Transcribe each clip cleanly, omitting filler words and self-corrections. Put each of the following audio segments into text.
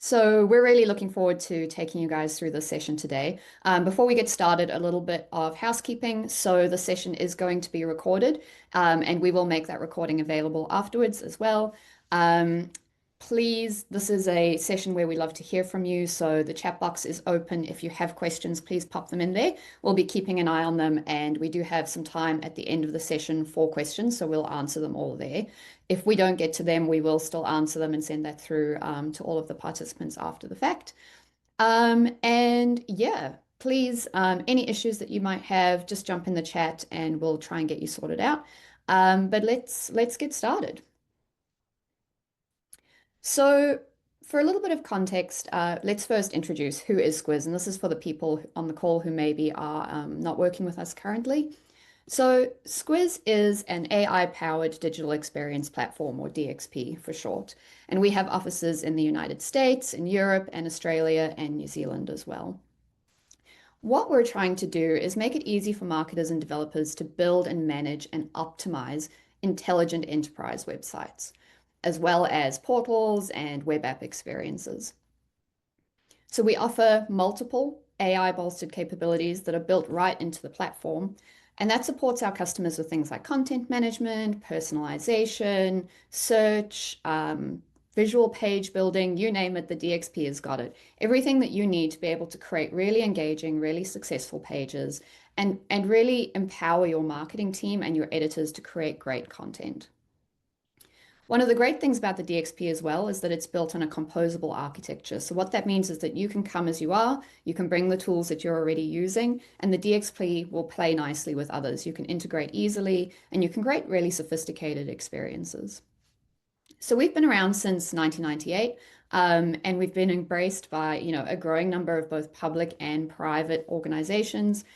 So we're really looking forward to taking you guys through this session today. Before we get started, a little bit of housekeeping. So the session is going to be recorded, and we will make that recording available afterwards as well. Um, Please, this is a session where we love to hear from you. So the chat box is open. If you have questions, please pop them in there. We'll be keeping an eye on them, and we do have some time at the end of the session for questions, so we'll answer them all there. If we don't get to them, we will still answer them and send that through to all of the participants after the fact. And yeah, please, any issues that you might have, just jump in the chat and we'll try and get you sorted out. But let's get started. So, for a little bit of context, let's first introduce who is Squiz, and this is for the people on the call who maybe are not working with us currently. So, Squiz is an AI-powered digital experience platform, or DXP for short, and we have offices in the United States, in Europe, and Australia, and New Zealand as well. What we're trying to do is make it easy for marketers and developers to build and manage and optimize intelligent enterprise websites, as well as portals and web app experiences. So we offer multiple AI-bolstered capabilities that are built right into the platform, and that supports our customers with things like content management, personalization, search, visual page building, you name it, the DXP has got it. Everything that you need to be able to create really engaging, really successful pages and really empower your marketing team and your editors to create great content. One of the great things about the DXP as well is that it's built on a composable architecture. So what that means is that you can come as you are, you can bring the tools that you're already using, and the DXP will play nicely with others. You can integrate easily, and you can create really sophisticated experiences. So we've been around since 1998, and we've been embraced by, a growing number of both public and private organizations.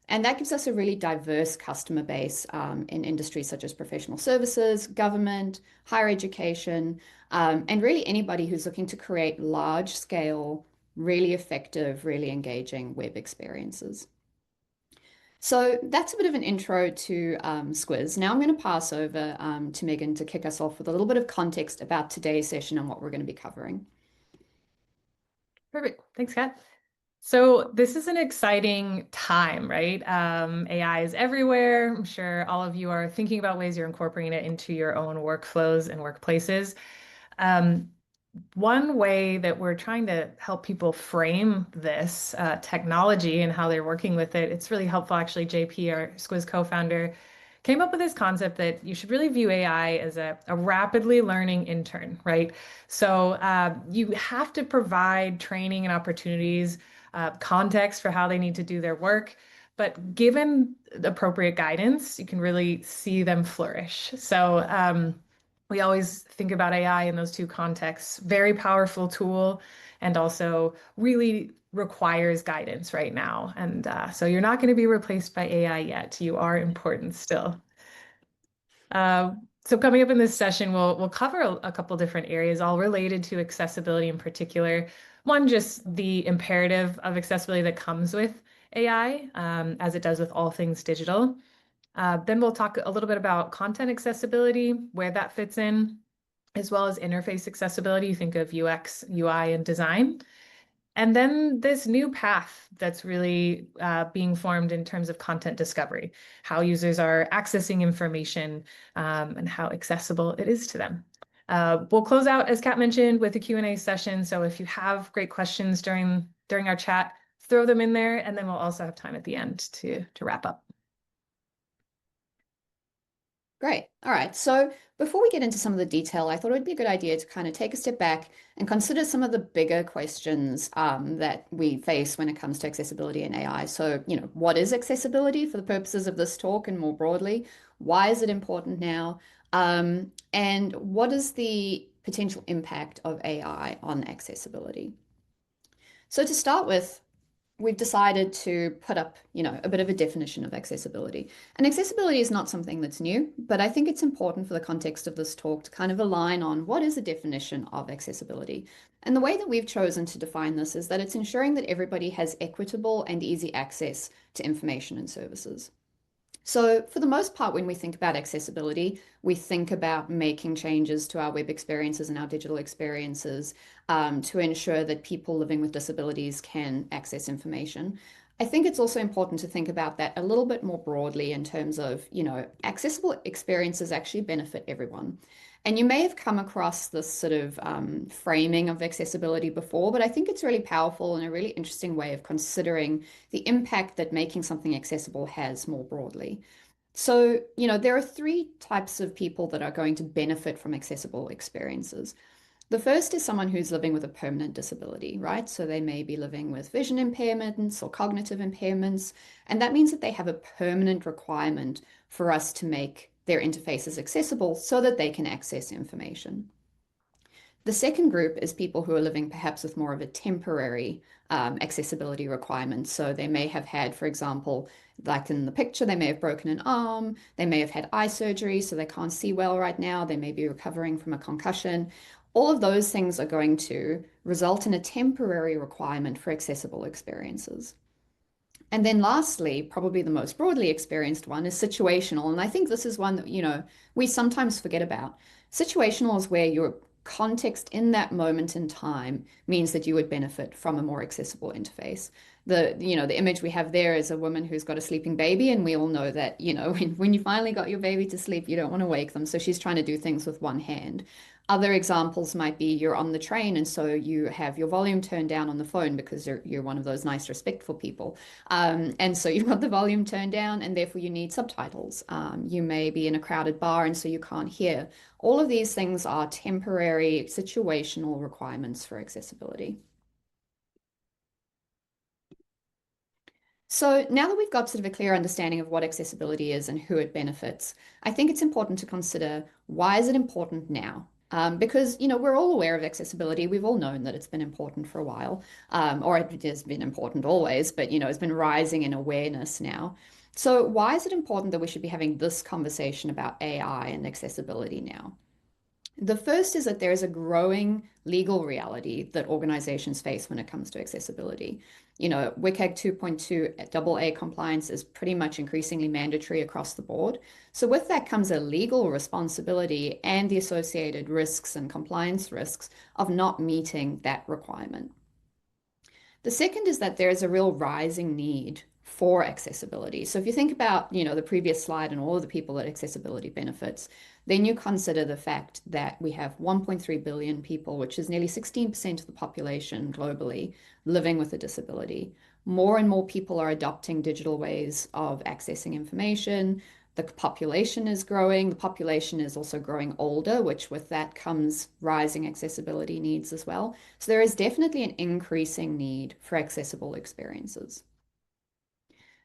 And that gives us a really diverse customer base in industries such as professional services, government, higher education, and really anybody who's looking to create large scale, really effective, really engaging web experiences. So that's a bit of an intro to Squiz. Now I'm going to pass over to Megan to kick us off with a little bit of context about today's session and what we're going to be covering. Perfect. Thanks, Kat. So this is an exciting time, right? AI is everywhere. I'm sure all of you are thinking about ways you're incorporating it into your own workflows and workplaces. One way that we're trying to help people frame this technology and how they're working with it, it's really helpful. Actually, JP, our Squiz co-founder, came up with this concept that you should really view AI as a rapidly learning intern, right? So you have to provide training and opportunities, context for how they need to do their work. But given the appropriate guidance, you can really see them flourish. So we always think about AI in those two contexts. Very powerful tool and also really requires guidance right now. And so you're not going to be replaced by AI yet. You are important still. So coming up in this session, we'll cover a couple different areas, all related to accessibility in particular. One, just the imperative of accessibility that comes with AI, as it does with all things digital. Then we'll talk a little bit about content accessibility, where that fits in, as well as interface accessibility. You think of UX, UI, and design. And then this new path that's really being formed in terms of content discovery, how users are accessing information and how accessible it is to them. We'll close out, as Kat mentioned, with a Q&A session. So if you have great questions during our chat, throw them in there, and then we'll also have time at the end to wrap up. Great. All right. So before we get into some of the detail, I thought it would be a good idea to kind of take a step back and consider some of the bigger questions that we face when it comes to accessibility in AI. So, what is accessibility for the purposes of this talk and more broadly? Why is it important now? And what is the potential impact of AI on accessibility? So to start with, we've decided to put up, a bit of a definition of accessibility. And accessibility is not something that's new, but I think it's important for the context of this talk to kind of align on what is the definition of accessibility. And the way that we've chosen to define this is that it's ensuring that everybody has equitable and easy access to information and services. So, for the most part, when we think about accessibility, we think about making changes to our web experiences and our digital experiences to ensure that people living with disabilities can access information. I think it's also important to think about that a little bit more broadly in terms of, accessible experiences actually benefit everyone. And you may have come across this sort of framing of accessibility before, but I think it's really powerful and a really interesting way of considering the impact that making something accessible has more broadly. So, there are three types of people that are going to benefit from accessible experiences. The first is someone who's living with a permanent disability, right? So they may be living with vision impairments or cognitive impairments, and that means that they have a permanent requirement for us to make their interfaces accessible so that they can access information. The second group is people who are living perhaps with more of a temporary accessibility requirement. So they may have had, for example, like in the picture, they may have broken an arm, they may have had eye surgery, so they can't see well right now, they may be recovering from a concussion. All of those things are going to result in a temporary requirement for accessible experiences. And then lastly, probably the most broadly experienced one is situational. And I think this is one that, we sometimes forget about. Situational is where your context in that moment in time means that you would benefit from a more accessible interface. The image we have there is a woman who's got a sleeping baby, and we all know that, when you finally got your baby to sleep, you don't want to wake them. So she's trying to do things with one hand. Other examples might be you're on the train, and so you have your volume turned down on the phone because you're one of those nice, respectful people. And so you've got the volume turned down, and therefore you need subtitles. You may be in a crowded bar, and so you can't hear. All of these things are temporary, situational requirements for accessibility. So now that we've got sort of a clear understanding of what accessibility is and who it benefits, I think it's important to consider why is it important now? Because we're all aware of accessibility. We've all known that it's been important for a while, or it has been important always, but it's been rising in awareness now. So why is it important that we should be having this conversation about AI and accessibility now? The first is that there is a growing legal reality that organizations face when it comes to accessibility. WCAG 2.2 AA compliance is pretty much increasingly mandatory across the board. So with that comes a legal responsibility and the associated risks and compliance risks of not meeting that requirement. The second is that there is a real rising need for accessibility. So if you think about, the previous slide and all of the people that accessibility benefits, then you consider the fact that we have 1.3 billion people, which is nearly 16% of the population globally, living with a disability. More and more people are adopting digital ways of accessing information. The population is growing. The population is also growing older, which with that comes rising accessibility needs as well. So there is definitely an increasing need for accessible experiences.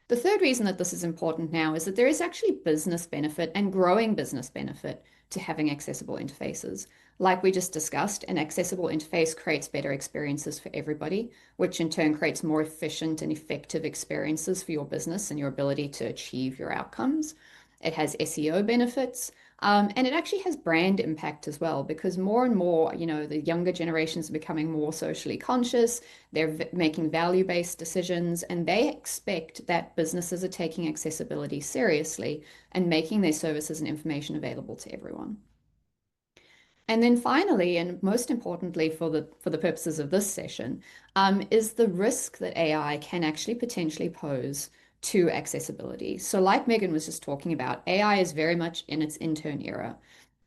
The third reason that this is important now is that there is actually business benefit and growing business benefit to having accessible interfaces. Like we just discussed, an accessible interface creates better experiences for everybody, which in turn creates more efficient and effective experiences for your business and your ability to achieve your outcomes. It has SEO benefits. And it actually has brand impact as well, because more and more, the younger generations are becoming more socially conscious. They're making value-based decisions, and they expect that businesses are taking accessibility seriously and making their services and information available to everyone. And then finally, and most importantly for the purposes of this session, is the risk that AI can actually potentially pose to accessibility. So like Megan was just talking about, AI is very much in its intern era.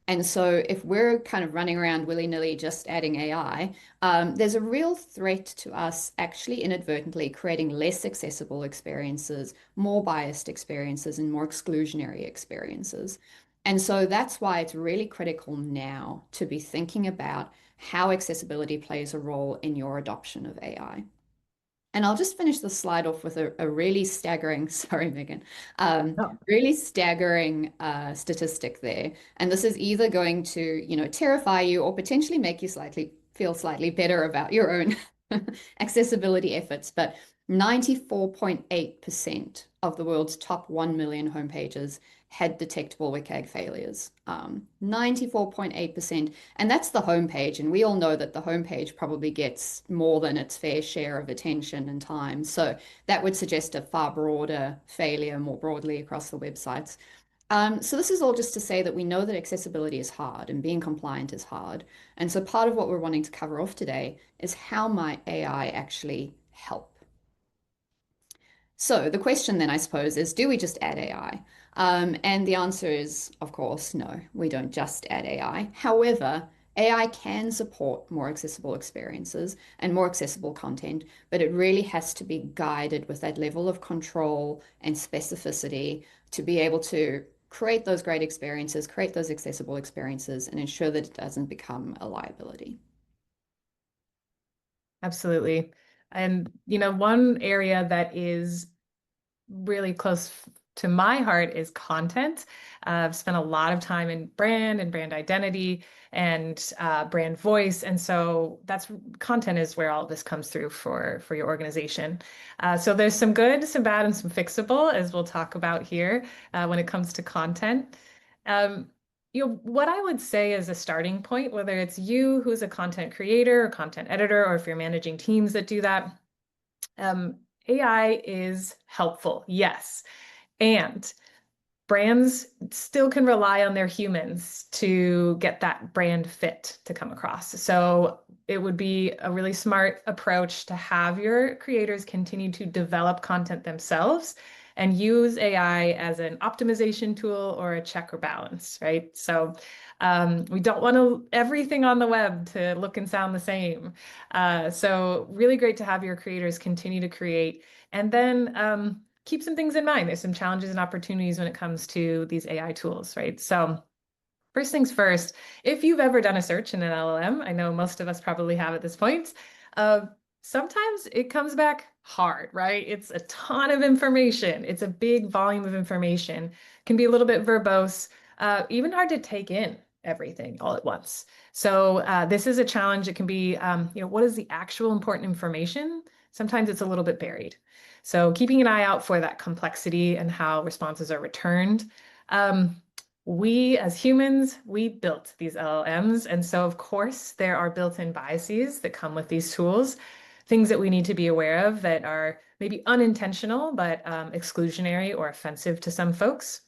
And so if we're kind of running around willy-nilly just adding AI, there's a real threat to us actually inadvertently creating less accessible experiences, more biased experiences, and more exclusionary experiences. And so that's why it's really critical now to be thinking about how accessibility plays a role in your adoption of AI. And I'll just finish the slide off with a really staggering, sorry, Megan, really staggering statistic there. And this is either going to, terrify you or potentially make you feel slightly better about your own accessibility efforts. But 94.8% of the world's top 1 million homepages had detectable WCAG failures. 94.8%. And that's the homepage. And we all know that the homepage probably gets more than its fair share of attention and time. So that would suggest a far broader failure more broadly across the websites. So this is all just to say that we know that accessibility is hard and being compliant is hard. And so part of what we're wanting to cover off today is how might AI actually help? So the question then, I suppose, is do we just add AI? And the answer is, of course, no, we don't just add AI. However, AI can support more accessible experiences and more accessible content, but it really has to be guided with that level of control and specificity to be able to create those great experiences, create those accessible experiences, and ensure that it doesn't become a liability. Absolutely. And, one area that is really close to my heart is content. I've spent a lot of time in brand and brand identity and brand voice, and so that's content is where all of this comes through for your organization. So there's some good, some bad, and some fixable, as we'll talk about here when it comes to content. Um, what I would say as a starting point, whether it's you who's a content creator or content editor, or if you're managing teams that do that, um, AI is helpful, yes. And brands still can rely on their humans to get that brand fit to come across. So it would be a really smart approach to have your creators continue to develop content themselves and use AI as an optimization tool or a check or balance, right? So we don't want everything on the web to look and sound the same. So really great to have your creators continue to create and then keep some things in mind. There's some challenges and opportunities when it comes to these AI tools, right? So first things first, if you've ever done a search in an LLM, I know most of us probably have at this point, uh, sometimes it comes back hard, right? It's a ton of information. It's a big volume of information, can be a little bit verbose, even hard to take in everything all at once. So this is a challenge. It can be, what is the actual important information? Sometimes it's a little bit buried. So keeping an eye out for that complexity and how responses are returned. Um, we as humans, we built these LLMs. And so, of course, there are built-in biases that come with these tools, things that we need to be aware of that are maybe unintentional, but exclusionary or offensive to some folks.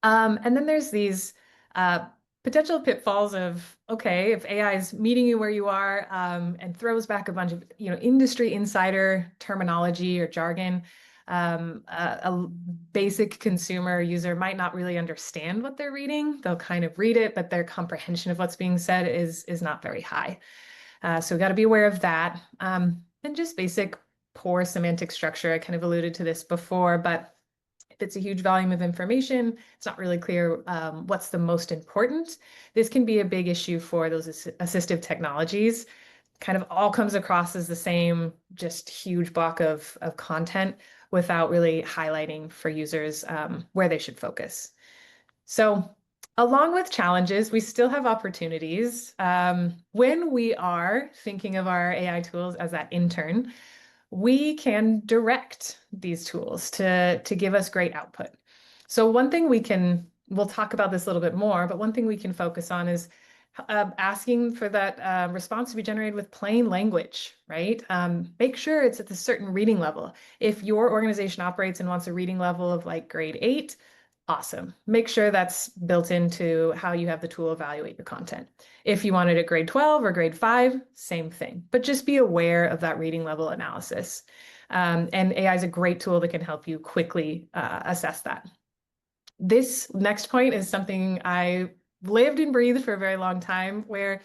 And then there's these uh, potential pitfalls of, okay, if AI is meeting you where you are and throws back a bunch of, industry insider terminology or jargon, a basic consumer user might not really understand what they're reading. They'll kind of read it, but their comprehension of what's being said is not very high. So we got to be aware of that. And just basic poor semantic structure. I kind of alluded to this before, but if it's a huge volume of information, it's not really clear what's the most important. This can be a big issue for those assistive technologies. Kind of all comes across as the same, just huge block of content without really highlighting for users where they should focus. So along with challenges, we still have opportunities. When we are thinking of our AI tools as that intern, we can direct these tools to give us great output. So one thing we'll talk about this a little bit more, but one thing we can focus on is asking for that response to be generated with plain language, right? Make sure it's at a certain reading level. If your organization operates and wants a reading level of like grade 8, awesome. Make sure that's built into how you have the tool evaluate your content. If you wanted a grade 12 or grade 5, same thing. But just be aware of that reading level analysis. And AI is a great tool that can help you quickly assess that. This next point is something I lived and breathed for a very long time, where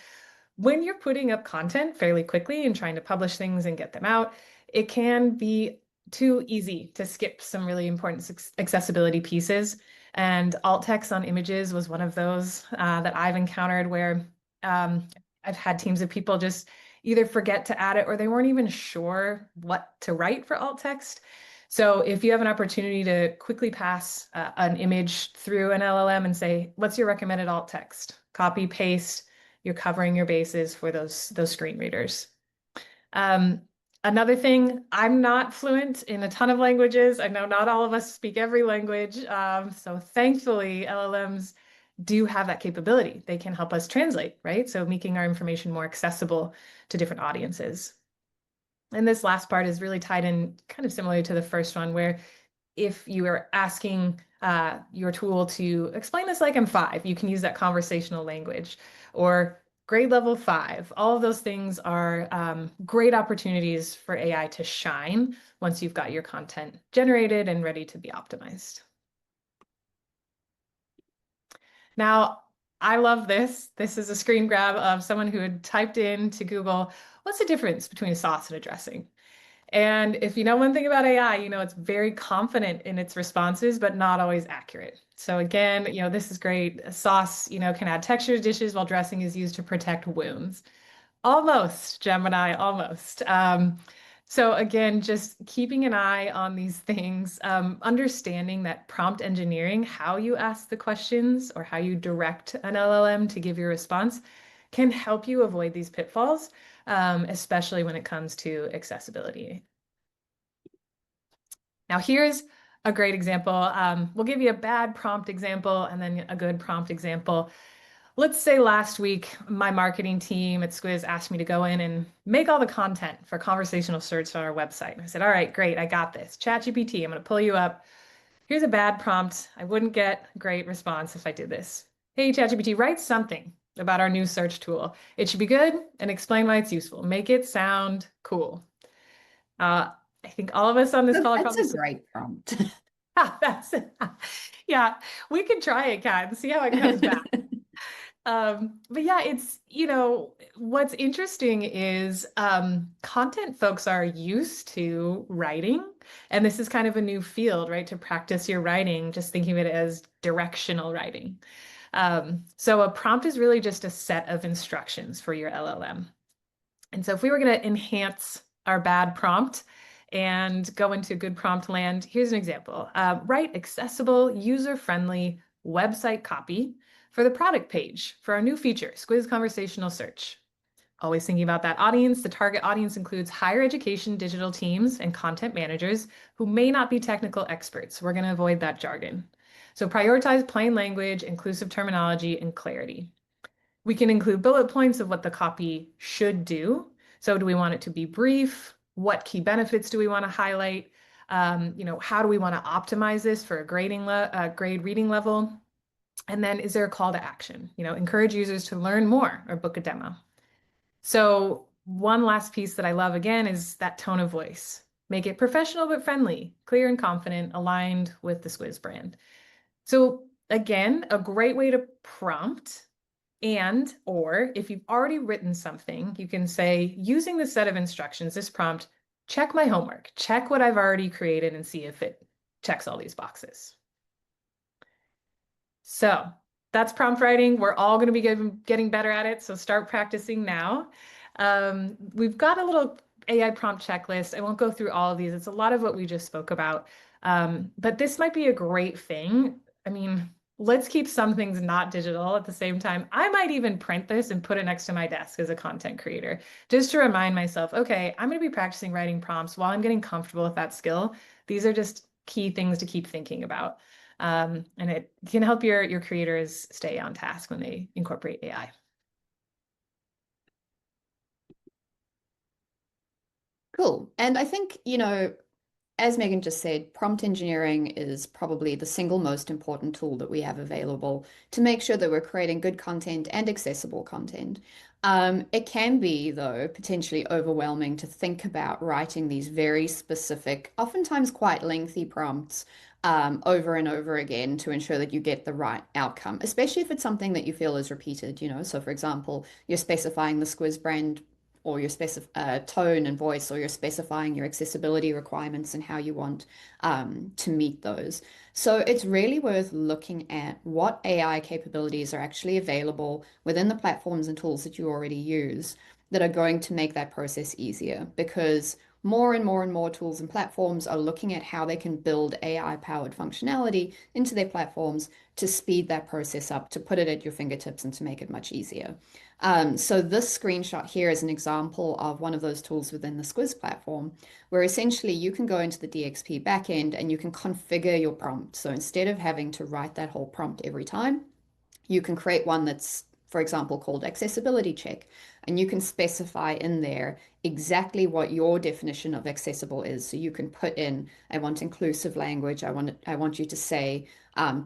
when you're putting up content fairly quickly and trying to publish things and get them out, it can be too easy to skip some really important accessibility pieces. And alt text on images was one of those that I've encountered where I've had teams of people just either forget to add it or they weren't even sure what to write for alt text. So if you have an opportunity to quickly pass an image through an LLM and say, what's your recommended alt text? Copy, paste, you're covering your bases for those screen readers. Um, Another thing, I'm not fluent in a ton of languages. I know not all of us speak every language. So thankfully, LLMs do have that capability. They can help us translate, right? So making our information more accessible to different audiences. And this last part is really tied in kind of similar to the first one, where if you are asking your tool to explain this like I'm five, you can use that conversational language or grade level five. All of those things are great opportunities for AI to shine once you've got your content generated and ready to be optimized. Now, I love this. This is a screen grab of someone who had typed into Google, what's the difference between a sauce and a dressing? And if you know one thing about AI, you know it's very confident in its responses, but not always accurate. So again, this is great. A sauce, can add texture to dishes while dressing is used to protect wounds. Almost, Gemini, almost. So again, just keeping an eye on these things, understanding that prompt engineering, how you ask the questions or how you direct an LLM to give your response, can help you avoid these pitfalls, especially when it comes to accessibility. Now, here's a great example. We'll give you a bad prompt example and then a good prompt example. Let's say last week, my marketing team at Squiz asked me to go in and make all the content for conversational search on our website. I said, all right, great, I got this. ChatGPT, I'm going to pull you up. Here's a bad prompt. I wouldn't get a great response if I did this. Hey, ChatGPT, write something about our new search tool. It should be good and explain why it's useful. Make it sound cool. Uh, I think all of us on this call are That's probably a great prompt. that's yeah, we could try it, Kat, and see how it comes back. But yeah, it's, what's interesting is content folks are used to writing, and this is kind of a new field, right? To practice your writing, just thinking of it as directional writing. So a prompt is really just a set of instructions for your LLM. And so if we were going to enhance our bad prompt and go into good prompt land, here's an example. Write accessible, user-friendly website copy for the product page for our new feature, Squiz Conversational Search. Always thinking about that audience. The target audience includes higher education digital teams and content managers who may not be technical experts. We're going to avoid that jargon. So prioritize plain language, inclusive terminology, and clarity. We can include bullet points of what the copy should do. So do we want it to be brief? What key benefits do we want to highlight? How do we want to optimize this for a grade reading level? And then is there a call to action? Encourage users to learn more or book a demo. So one last piece that I love again is that tone of voice. Make it professional but friendly, clear and confident, aligned with the Squiz brand. So again, a great way to prompt or if you've already written something, you can say, using this set of instructions, this prompt, check my homework, check what I've already created and see if it checks all these boxes. So that's prompt writing. We're all going to be getting better at it. So start practicing now. We've got a little AI prompt checklist. I won't go through all of these. It's a lot of what we just spoke about. But this might be a great thing. I mean, let's keep some things not digital at the same time. I might even print this and put it next to my desk as a content creator, just to remind myself, okay, I'm going to be practicing writing prompts while I'm getting comfortable with that skill. These are just key things to keep thinking about. And it can help your creators stay on task when they incorporate AI. Cool. And I think, as Megan just said, prompt engineering is probably the single most important tool that we have available to make sure that we're creating good content and accessible content. It can be, though, potentially overwhelming to think about writing these very specific, oftentimes quite lengthy prompts over and over again to ensure that you get the right outcome, especially if it's something that you feel is repeated. So, for example, you're specifying the Squiz brand or your tone and voice, or you're specifying your accessibility requirements and how you want to meet those. So it's really worth looking at what AI capabilities are actually available within the platforms and tools that you already use that are going to make that process easier, because more and more and more tools and platforms are looking at how they can build AI-powered functionality into their platforms to speed that process up, to put it at your fingertips and to make it much easier. So this screenshot here is an example of one of those tools within the Squiz platform, where essentially you can go into the DXP backend and you can configure your prompt. So instead of having to write that whole prompt every time, you can create one that's, for example, called accessibility check, and you can specify in there exactly what your definition of accessible is. So you can put in, I want inclusive language. I want you to say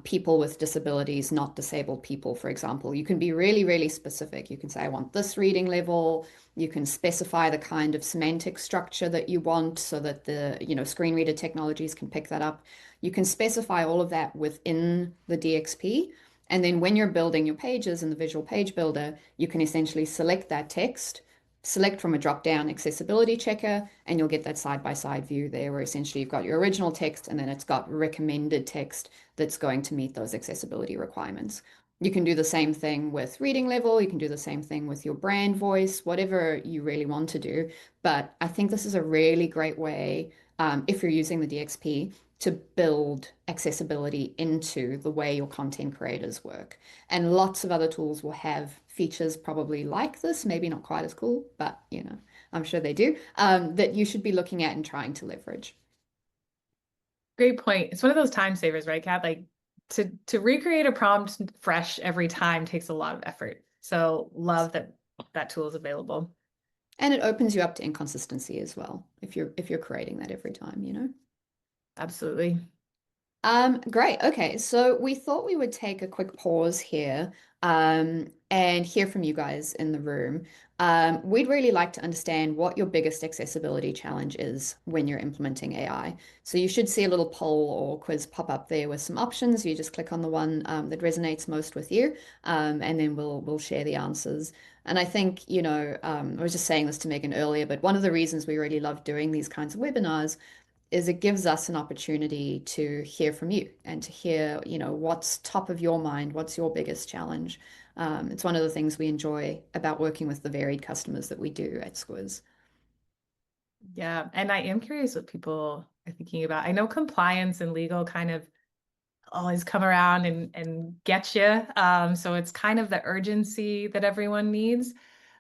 people with disabilities, not disabled people, for example. You can be really, really specific. You can say, I want this reading level. You can specify the kind of semantic structure that you want so that the, screen reader technologies can pick that up. You can specify all of that within the DXP. And then when you're building your pages in the visual page builder, you can essentially select that text, select from a drop-down accessibility checker, and you'll get that side-by-side view there where essentially you've got your original text and then it's got recommended text that's going to meet those accessibility requirements. You can do the same thing with reading level. You can do the same thing with your brand voice, whatever you really want to do. But I think this is a really great way, if you're using the DXP, to build accessibility into the way your content creators work. And lots of other tools will have features probably like this, maybe not quite as cool, but I'm sure they do, that you should be looking at and trying to leverage. Great point. It's one of those time savers, right, Kat? Like to recreate a prompt fresh every time takes a lot of effort. So love that that tool is available. And it opens you up to inconsistency as well if you're creating that every time. Absolutely. Great. Okay, so we thought we would take a quick pause here and hear from you guys in the room. We'd really like to understand what your biggest accessibility challenge is when you're implementing AI. So you should see a little poll or quiz pop up there with some options. You just click on the one that resonates most with you, and then we'll share the answers. And I think, I was just saying this to Megan earlier, but one of the reasons we really love doing these kinds of webinars is it gives us an opportunity to hear from you and to hear, what's top of your mind, what's your biggest challenge. It's one of the things we enjoy about working with the varied customers that we do at Squiz. Yeah. And I am curious what people are thinking about. I know compliance and legal kind of always come around and get you. So it's kind of the urgency that everyone needs.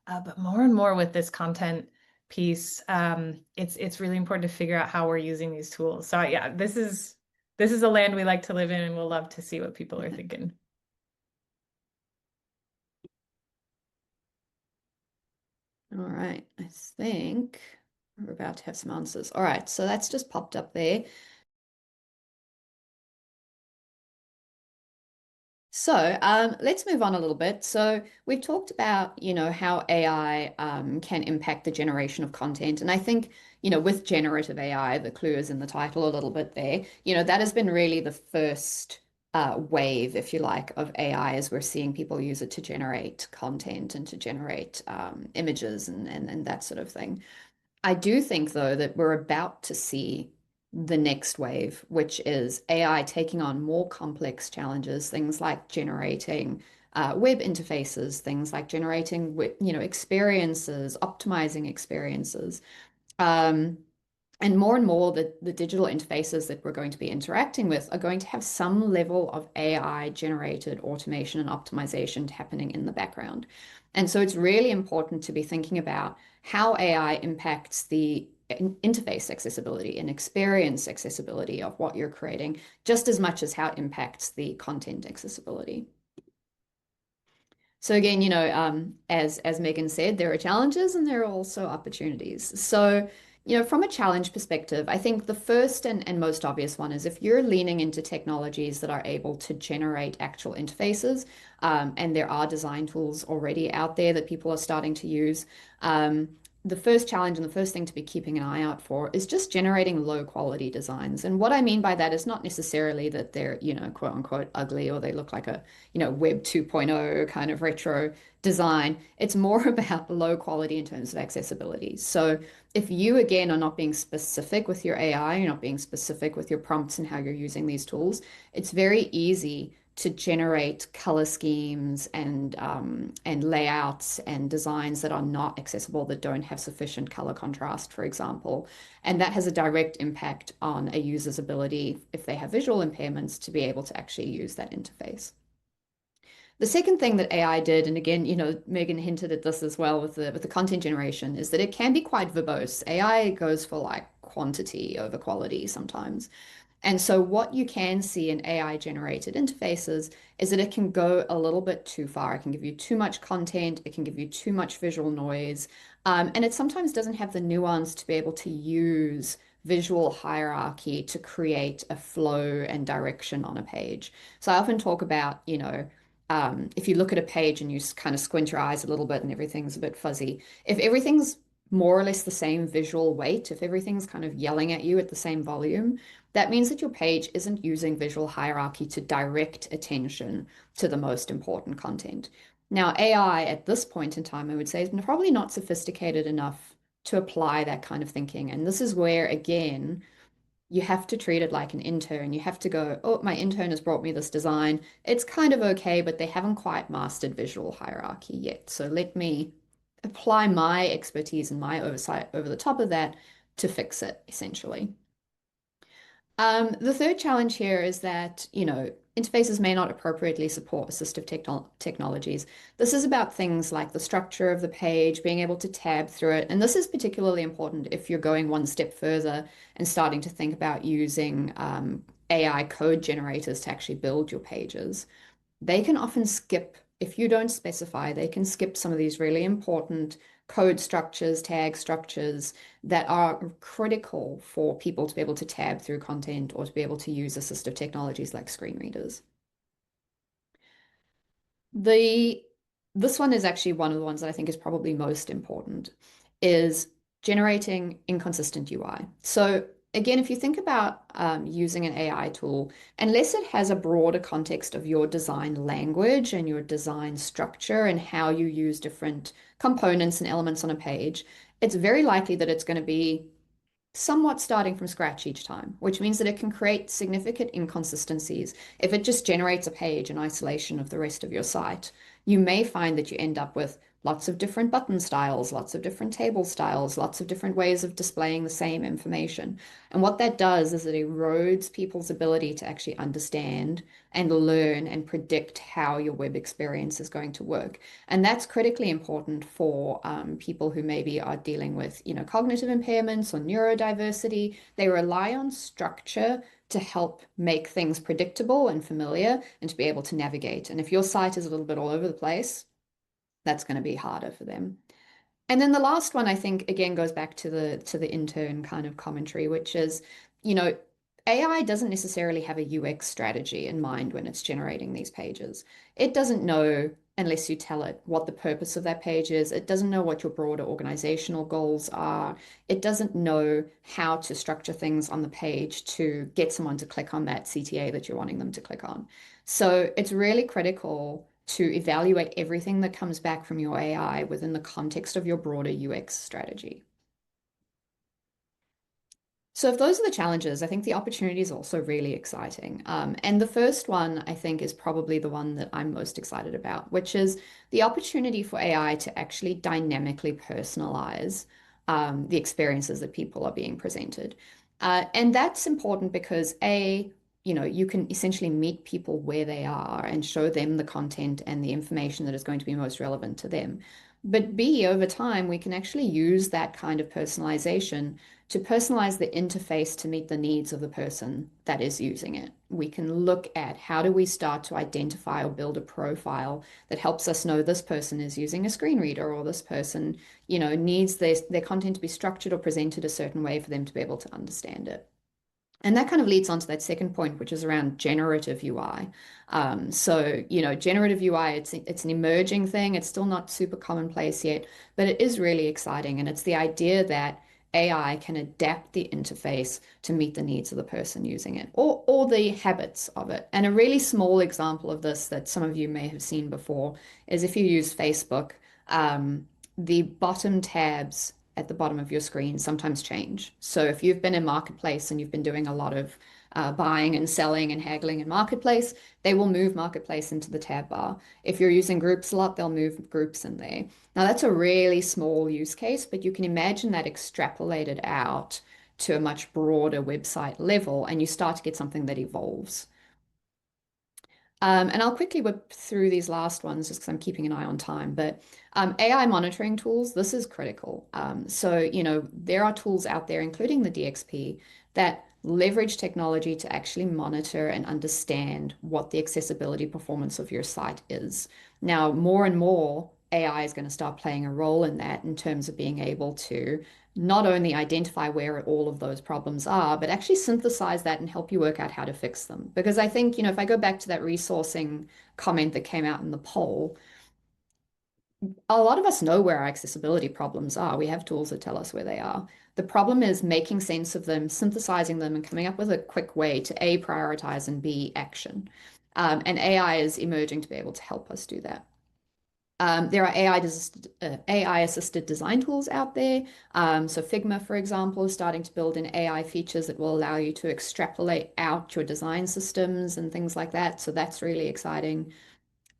But more and more with this content piece, it's really important to figure out how we're using these tools. So yeah, this is a land we like to live in, and we'll love to see what people are thinking. All right, I think we're about to have some answers. All right, so that's just popped up there. So let's move on a little bit. So we've talked about, how AI can impact the generation of content. And I think, with generative AI, the clue is in the title a little bit there. That has been really the first wave, if you like, of AI as we're seeing people use it to generate content and to generate images and that sort of thing. I do think, though, that we're about to see the next wave, which is AI taking on more complex challenges, things like generating web interfaces, things like generating, experiences, optimizing experiences. Um, and more, the digital interfaces that we're going to be interacting with are going to have some level of AI generated automation and optimization happening in the background. And so it's really important to be thinking about how AI impacts the interface accessibility and experience accessibility of what you're creating, just as much as how it impacts the content accessibility. So again, as Megan said, there are challenges and there are also opportunities. So, from a challenge perspective, I think the first and most obvious one is if you're leaning into technologies that are able to generate actual interfaces, and there are design tools already out there that people are starting to use. The first challenge and the first thing to be keeping an eye out for is just generating low quality designs. And what I mean by that is not necessarily that they're, quote unquote, ugly or they look like a, Web 2.0 kind of retro design. It's more about low quality in terms of accessibility. So if you, again, are not being specific with your AI, you're not being specific with your prompts and how you're using these tools, it's very easy to generate color schemes and layouts and designs that are not accessible, that don't have sufficient color contrast, for example. And that has a direct impact on a user's ability, if they have visual impairments, to be able to actually use that interface. The second thing that AI did, and again, Megan hinted at this as well with the content generation, is that it can be quite verbose. AI goes for like quantity over quality sometimes. And so what you can see in AI generated interfaces is that it can go a little bit too far. It can give you too much content, it can give you too much visual noise, and it sometimes doesn't have the nuance to be able to use visual hierarchy to create a flow and direction on a page. So I often talk about, if you look at a page and you kind of squint your eyes a little bit and everything's a bit fuzzy, if everything's more or less the same visual weight, if everything's kind of yelling at you at the same volume, that means that your page isn't using visual hierarchy to direct attention to the most important content. Now, AI at this point in time, I would say, is probably not sophisticated enough to apply that kind of thinking. And this is where, again, you have to treat it like an intern. You have to go, oh, my intern has brought me this design. It's kind of okay, but they haven't quite mastered visual hierarchy yet. So let me apply my expertise and my oversight over the top of that to fix it, essentially. The third challenge here is that, interfaces may not appropriately support assistive technologies. This is about things like the structure of the page, being able to tab through it. And this is particularly important if you're going one step further and starting to think about using AI code generators to actually build your pages. They can often skip, if you don't specify, they can skip some of these really important code structures, tag structures that are critical for people to be able to tab through content or to be able to use assistive technologies like screen readers. The this one is actually one of the ones that I think is probably most important, is generating inconsistent UI. So again, if you think about using an AI tool, unless it has a broader context of your design language and your design structure and how you use different components and elements on a page, it's very likely that it's going to be somewhat starting from scratch each time, which means that it can create significant inconsistencies. If it just generates a page in isolation of the rest of your site, you may find that you end up with lots of different button styles, lots of different table styles, lots of different ways of displaying the same information. And what that does is it erodes people's ability to actually understand and learn and predict how your web experience is going to work. And that's critically important for people who maybe are dealing with, cognitive impairments or neurodiversity. They rely on structure to help make things predictable and familiar and to be able to navigate. And if your site is a little bit all over the place, that's going to be harder for them. And then the last one, I think, again, goes back to the intern kind of commentary, which is, you know, AI doesn't necessarily have a UX strategy in mind when it's generating these pages. It doesn't know, unless you tell it, what the purpose of that page is. It doesn't know what your broader organizational goals are. It doesn't know how to structure things on the page to get someone to click on that CTA that you're wanting them to click on. So it's really critical to evaluate everything that comes back from your AI within the context of your broader UX strategy. So if those are the challenges, I think the opportunity is also really exciting. And the first one, I think, is probably the one that I'm most excited about, which is the opportunity for AI to actually dynamically personalize the experiences that people are being presented. And that's important because A, you can essentially meet people where they are and show them the content and the information that is going to be most relevant to them. But B, over time, we can actually use that kind of personalization to personalize the interface to meet the needs of the person that is using it. We can look at how do we start to identify or build a profile that helps us know this person is using a screen reader or this person, needs their content to be structured or presented a certain way for them to be able to understand it. And that kind of leads on to that second point, which is around generative UI. Generative UI, it's an emerging thing. It's still not super commonplace yet, but it is really exciting. And it's the idea that AI can adapt the interface to meet the needs of the person using it or the habits of it. And a really small example of this that some of you may have seen before is if you use Facebook, the bottom tabs at the bottom of your screen sometimes change. So if you've been in Marketplace and you've been doing a lot of buying and selling and haggling in Marketplace, they will move Marketplace into the tab bar. If you're using groups a lot, they'll move groups in there. Now, that's a really small use case, but you can imagine that extrapolated out to a much broader website level, and you start to get something that evolves. And I'll quickly whip through these last ones just because I'm keeping an eye on time. But AI monitoring tools, this is critical. There are tools out there, including the DXP, that leverage technology to actually monitor and understand what the accessibility performance of your site is. Now, more and more, AI is going to start playing a role in that in terms of being able to not only identify where all of those problems are, but actually synthesize that and help you work out how to fix them. Because I think, if I go back to that resourcing comment that came out in the poll, a lot of us know where our accessibility problems are. We have tools that tell us where they are. The problem is making sense of them, synthesizing them, and coming up with a quick way to A, prioritize, and B, action. And AI is emerging to be able to help us do that. There are AI assisted design tools out there. So Figma, for example, is starting to build in AI features that will allow you to extrapolate out your design systems and things like that. So that's really exciting.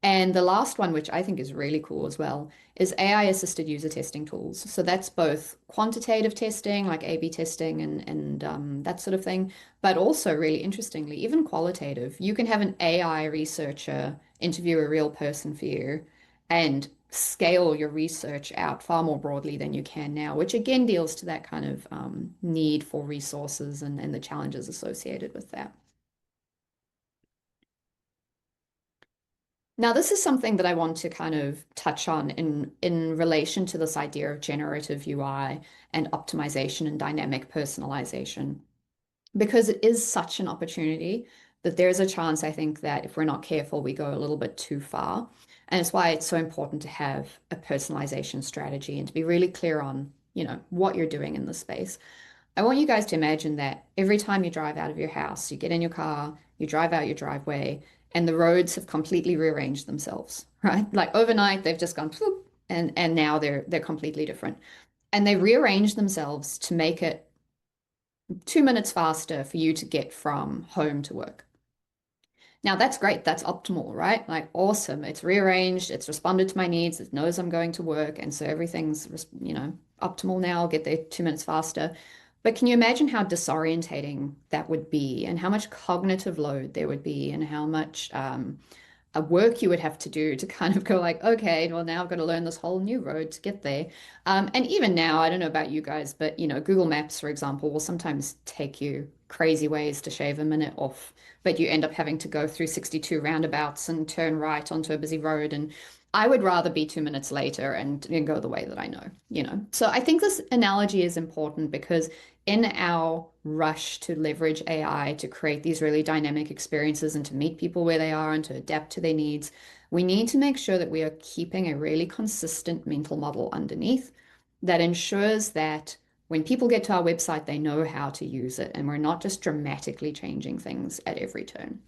And the last one, which I think is really cool as well, is AI assisted user testing tools. So that's both quantitative testing, like A/B testing and that sort of thing, but also really interestingly, even qualitative. You can have an AI researcher interview a real person for you and scale your research out far more broadly than you can now, which again deals to that kind of need for resources and the challenges associated with that. Now, this is something that I want to kind of touch on in relation to this idea of generative UI and optimization and dynamic personalization, because it is such an opportunity that there's a chance, I think, that if we're not careful, we go a little bit too far. And it's why it's so important to have a personalization strategy and to be really clear on, what you're doing in the space. I want you guys to imagine that every time you drive out of your house, you get in your car, you drive out your driveway, and the roads have completely rearranged themselves, right? Like overnight, they've just gone floop, and now they're completely different. And they rearrange themselves to make it 2 minutes faster for you to get from home to work. Now that's great. That's optimal, right? Like awesome. It's rearranged. It's responded to my needs. It knows I'm going to work. And so everything's, optimal now. I'll get there 2 minutes faster. But can you imagine how disorientating that would be and how much cognitive load there would be and how much work you would have to do to kind of go like, okay, well, now I've got to learn this whole new road to get there. And even now, I don't know about you guys, but Google Maps, for example, will sometimes take you crazy ways to shave a minute off, but you end up having to go through 62 roundabouts and turn right onto a busy road. And I would rather be 2 minutes later and go the way that I know. So I think this analogy is important because in our rush to leverage AI to create these really dynamic experiences and to meet people where they are and to adapt to their needs, we need to make sure that we are keeping a really consistent mental model underneath that ensures that when people get to our website, they know how to use it and we're not just dramatically changing things at every turn.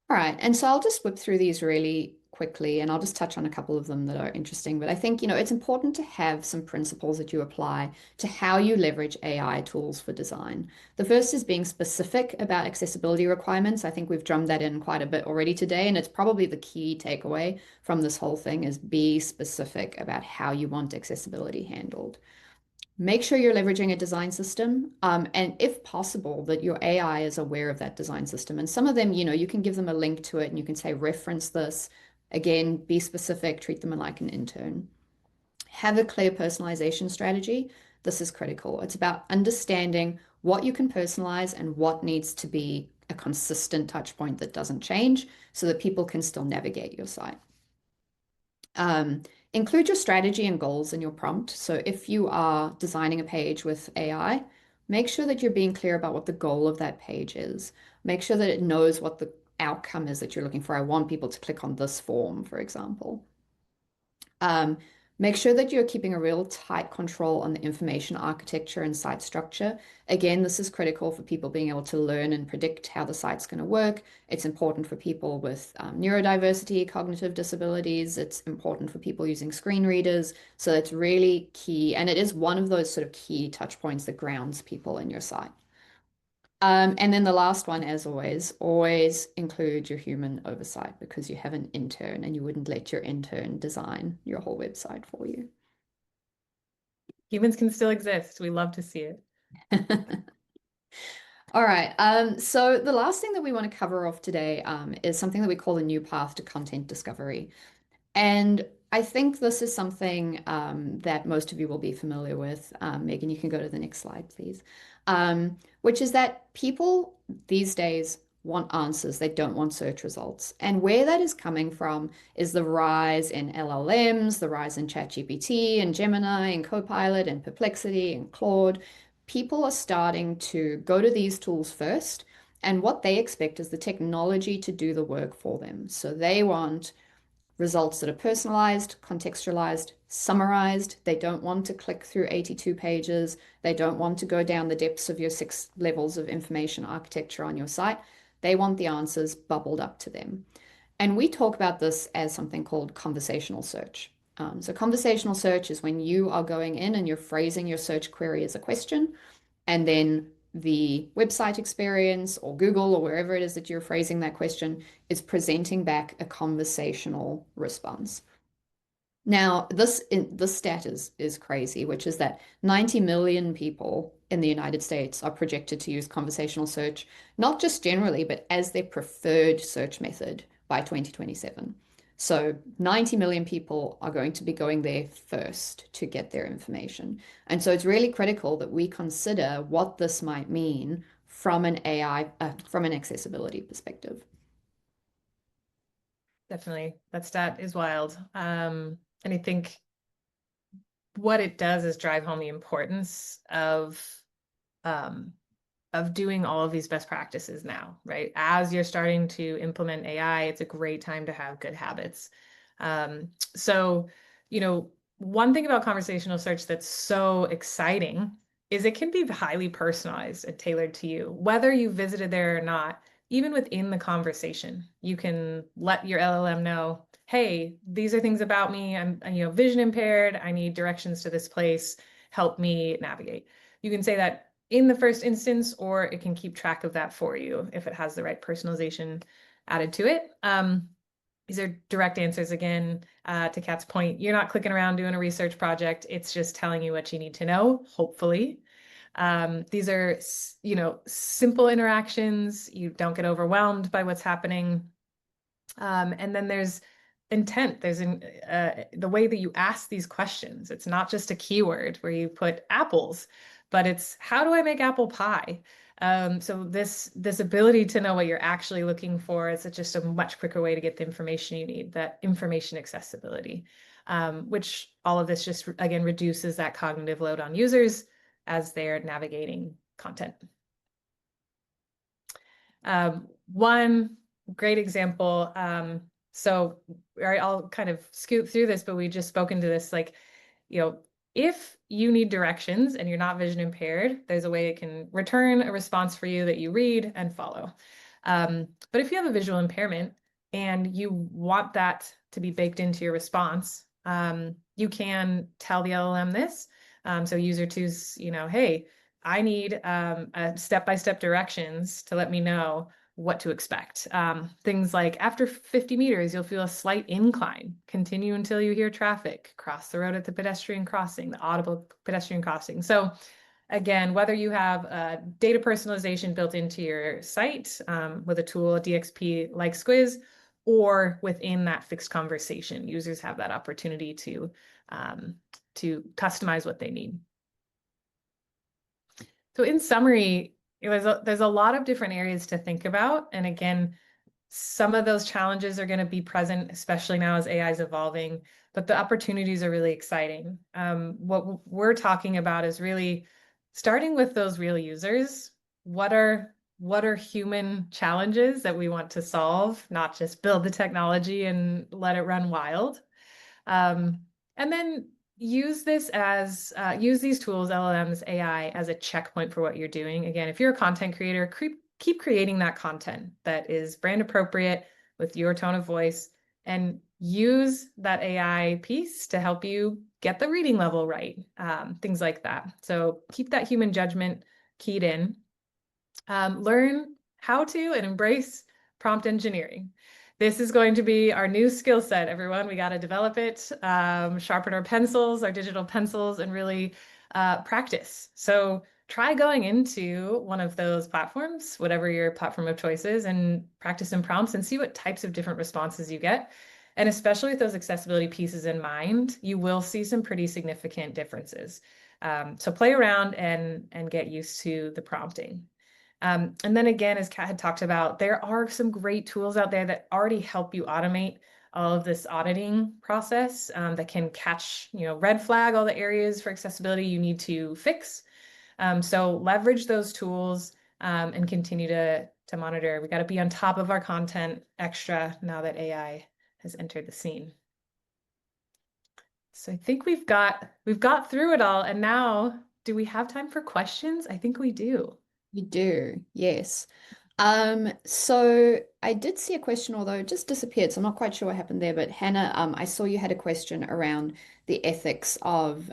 All right, and so I'll just whip through these really quickly and I'll just touch on a couple of them that are interesting. But I think, it's important to have some principles that you apply to how you leverage AI tools for design. The first is being specific about accessibility requirements. I think we've drummed that in quite a bit already today, and it's probably the key takeaway from this whole thing is be specific about how you want accessibility handled. Make sure you're leveraging a design system, and if possible, that your AI is aware of that design system. And some of them, you can give them a link to it and you can say, reference this. Again, be specific, treat them like an intern. Have a clear personalization strategy. This is critical. It's about understanding what you can personalize and what needs to be a consistent touch point that doesn't change so that people can still navigate your site. Um, Include your strategy and goals in your prompt. So if you are designing a page with AI, make sure that you're being clear about what the goal of that page is. Make sure that it knows what the outcome is that you're looking for. I want people to click on this form, for example. Um, Make sure that you're keeping a real tight control on the information architecture and site structure. Again, this is critical for people being able to learn and predict how the site's going to work. It's important for people with neurodiversity, cognitive disabilities. It's important for people using screen readers. So it's really key. And it is one of those sort of key touch points that grounds people in your site. And then the last one, as always include your human oversight because you have an intern and you wouldn't let your intern design your whole website for you. Humans can still exist. We love to see it. All right. So the last thing that we want to cover off today is something that we call the new path to content discovery. And I think this is something that most of you will be familiar with. Megan, you can go to the next slide, please. Which is that people these days want answers. They don't want search results. And where that is coming from is the rise in LLMs, the rise in ChatGPT and Gemini and Copilot and Perplexity and Claude. People are starting to go to these tools first. And what they expect is the technology to do the work for them. So they want results that are personalized, contextualized, summarized. They don't want to click through 82 pages. They don't want to go down the depths of your 6 levels of information architecture on your site. They want the answers bubbled up to them. And we talk about this as something called conversational search. So, conversational search is when you are going in and you're phrasing your search query as a question, and then the website experience or Google or wherever it is that you're phrasing that question is presenting back a conversational response. Now, this stat is crazy, which is that 90 million people in the United States are projected to use conversational search, not just generally, but as their preferred search method by 2027. So 90 million people are going to be going there first to get their information. And so it's really critical that we consider what this might mean from an from an accessibility perspective. Definitely. That stat is wild. And I think what it does is drive home the importance um, of doing all of these best practices now, right? As you're starting to implement AI, it's a great time to have good habits. So, one thing about conversational search that's so exciting is it can be highly personalized and tailored to you, whether you visited there or not. Even within the conversation, you can let your LLM know, hey, these are things about me. I'm, vision impaired. I need directions to this place. Help me navigate. You can say that in the first instance, or it can keep track of that for you if it has the right personalization added to it. These are direct answers again, to Kat's point. You're not clicking around doing a research project. It's just telling you what you need to know, hopefully. These are, simple interactions. You don't get overwhelmed by what's happening. And then there's intent. There's the way that you ask these questions. It's not just a keyword where you put apples, but it's how do I make apple pie? So this ability to know what you're actually looking for is just a much quicker way to get the information you need, that information accessibility, which all of this just, again, reduces that cognitive load on users as they're navigating content. One great example, so I'll kind of scoot through this, but we just spoken to this, like, if you need directions and you're not vision impaired, there's a way it can return a response for you that you read and follow. But if you have a visual impairment and you want that to be baked into your response, you can tell the LLM this. So user two's, hey, I need a step-by-step directions to let me know what to expect. Things like after 50 meters, you'll feel a slight incline. Continue until you hear traffic. Cross the road at the pedestrian crossing, the audible pedestrian crossing. So again, whether you have data personalization built into your site with a tool, a DXP like Squiz, or within that fixed conversation, users have that opportunity to customize what they need. So in summary, there's a lot of different areas to think about. And again, some of those challenges are going to be present, especially now as AI is evolving, but the opportunities are really exciting. What we're talking about is really starting with those real users. What are human challenges that we want to solve, not just build the technology and let it run wild. And then use these tools, LLMs, AI, as a checkpoint for what you're doing. Again, if you're a content creator, keep creating that content that is brand appropriate with your tone of voice, and use that AI piece to help you get the reading level right, things like that. So keep that human judgment keyed in. Learn how to and embrace prompt engineering. This is going to be our new skill set, everyone. We got to develop it, sharpen our pencils, our digital pencils, and really practice. So try going into one of those platforms, whatever your platform of choice is, and practice some prompts and see what types of different responses you get. And especially with those accessibility pieces in mind, you will see some pretty significant differences. So play around and get used to the prompting. And then again, as Kat had talked about, there are some great tools out there that already help you automate all of this auditing process that can catch, red flag all the areas for accessibility you need to fix. So leverage those tools and continue to monitor. We got to be on top of our content extra now that AI has entered the scene. So I think we've got through it all. And now, do we have time for questions? I think we do. You do, yes. So I did see a question, although it just disappeared, so I'm not quite sure what happened there. But Hannah, I saw you had a question around the ethics of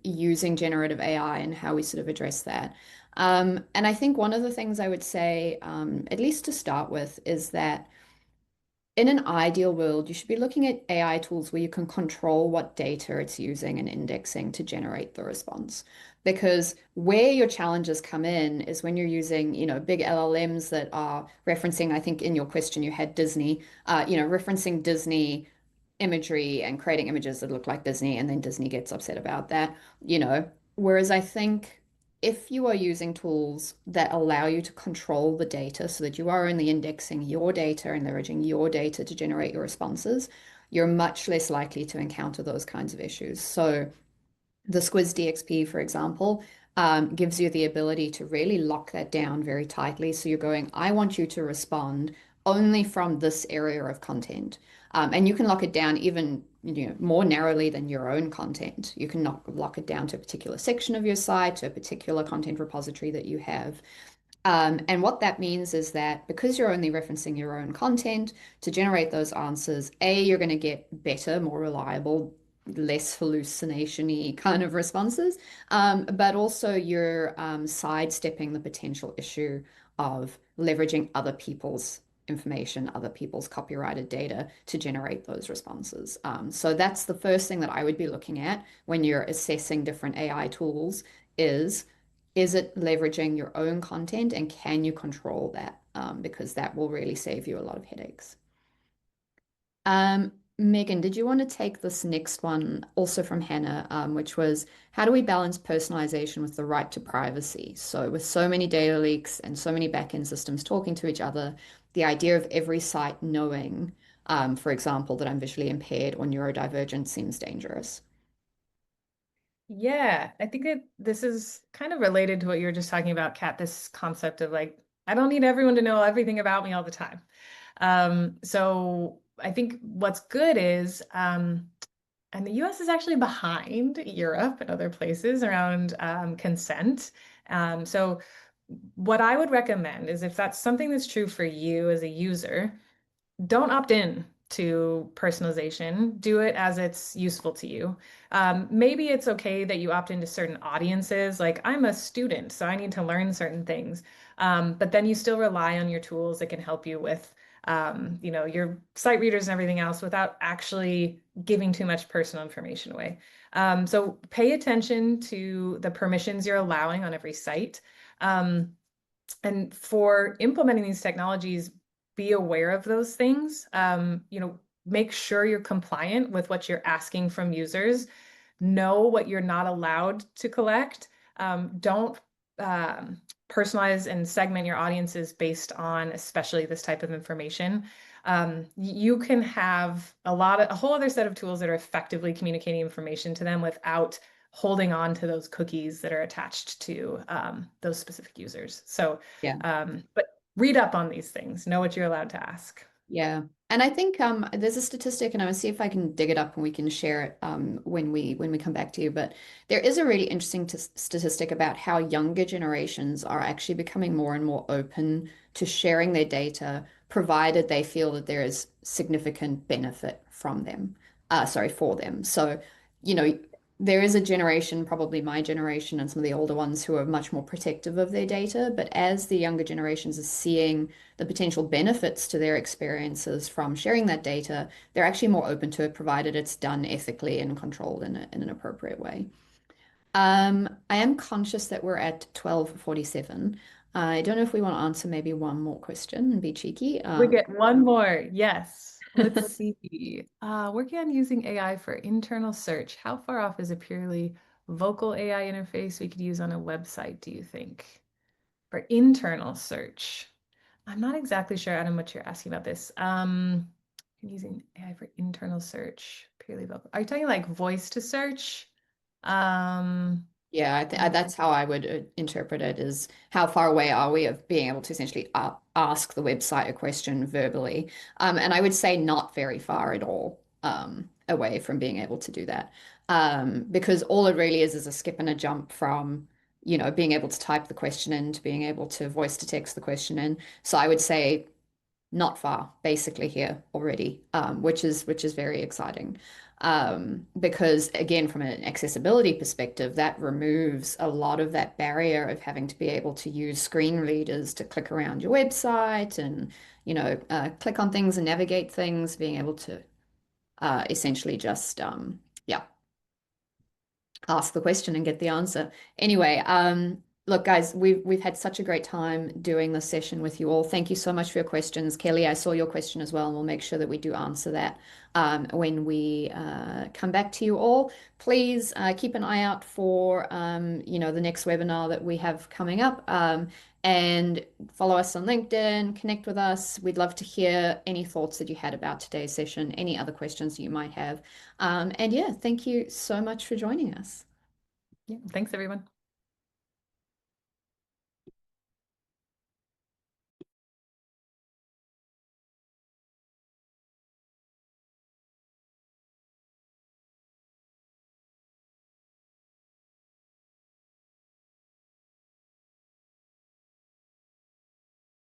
using generative AI and how we sort of address that. And I think one of the things I would say, at least to start with, is that in an ideal world, you should be looking at AI tools where you can control what data it's using and indexing to generate the response. Because where your challenges come in is when you're using, big LLMs that are referencing, I think in your question you had Disney, referencing Disney imagery and creating images that look like Disney, and then Disney gets upset about that, you know. Whereas I think if you are using tools that allow you to control the data so that you are only indexing your data and leveraging your data to generate your responses, you're much less likely to encounter those kinds of issues. So the Squiz DXP, for example, gives you the ability to really lock that down very tightly. So you're going, I want you to respond only from this area of content. And you can lock it down even more narrowly than your own content. You can lock it down to a particular section of your site, to a particular content repository that you have. And what that means is that because you're only referencing your own content to generate those answers, A, you're going to get better, more reliable, less hallucination-y kind of responses, but also you're sidestepping the potential issue of leveraging other people's information, other people's copyrighted data to generate those responses. So that's the first thing that I would be looking at when you're assessing different AI tools is it leveraging your own content and can you control that? Because that will really save you a lot of headaches. Megan, did you want to take this next one also from Hannah, which was how do we balance personalization with the right to privacy? So, with so many data leaks and so many backend systems talking to each other, the idea of every site knowing, for example, that I'm visually impaired or neurodivergent seems dangerous. Yeah, I think this is kind of related to what you were just talking about, Kat, this concept of like, I don't need everyone to know everything about me all the time. So I think what's good is, and the US is actually behind Europe and other places around consent. So what I would recommend is if that's something that's true for you as a user, don't opt in to personalization. Do it as it's useful to you. Maybe it's okay that you opt into certain audiences. Like I'm a student, so I need to learn certain things. But then you still rely on your tools that can help you with, your site readers and everything else without actually giving too much personal information away. So pay attention to the permissions you're allowing on every site. Um, and for implementing these technologies, be aware of those things. Make sure you're compliant with what you're asking from users. Know what you're not allowed to collect. Don't personalize and segment your audiences based on especially this type of information. You can have a whole other set of tools that are effectively communicating information to them without holding on to those cookies that are attached to those specific users. So, Yeah. but read up on these things, know what you're allowed to ask. Yeah. And I think there's a statistic, and I'm gonna see if I can dig it up and we can share it when we come back to you. But there is a really interesting statistic about how younger generations are actually becoming more and more open to sharing their data, provided they feel that there is significant benefit from them. Sorry, for them. So, you know, there is a generation, probably my generation and some of the older ones, who are much more protective of their data. But as the younger generations are seeing the potential benefits to their experiences from sharing that data, they're actually more open to it, provided it's done ethically and controlled in an appropriate way. I am conscious that we're at 12:47. I don't know if we want to answer maybe one more question and be cheeky. We get one more. Yes. Let's see. Working on using AI for internal search. How far off is a purely vocal AI interface we could use on a website, do you think? For internal search. I'm not exactly sure, Adam, what you're asking about this. Using AI for internal search, purely vocal. Are you talking like voice to search? Um, Yeah, that's how I would interpret it is how far away are we of being able to essentially ask the website a question verbally? And I would say not very far at all away from being able to do that. Because all it really is a skip and a jump from, being able to type the question in to being able to voice to text the question in. So I would say not far, basically here already, which is very exciting. Because again, from an accessibility perspective, that removes a lot of that barrier of having to be able to use screen readers to click around your website and, click on things and navigate things, being able to essentially just, yeah, ask the question and get the answer. Anyway, look, guys, we've had such a great time doing this session with you all. Thank you so much for your questions. Kelly, I saw your question as well, and we'll make sure that we do answer that when we come back to you all. Please keep an eye out for the next webinar that we have coming up. And follow us on LinkedIn, connect with us. We'd love to hear any thoughts that you had about today's session, any other questions you might have. And yeah, thank you so much for joining us. yeah, thanks, everyone.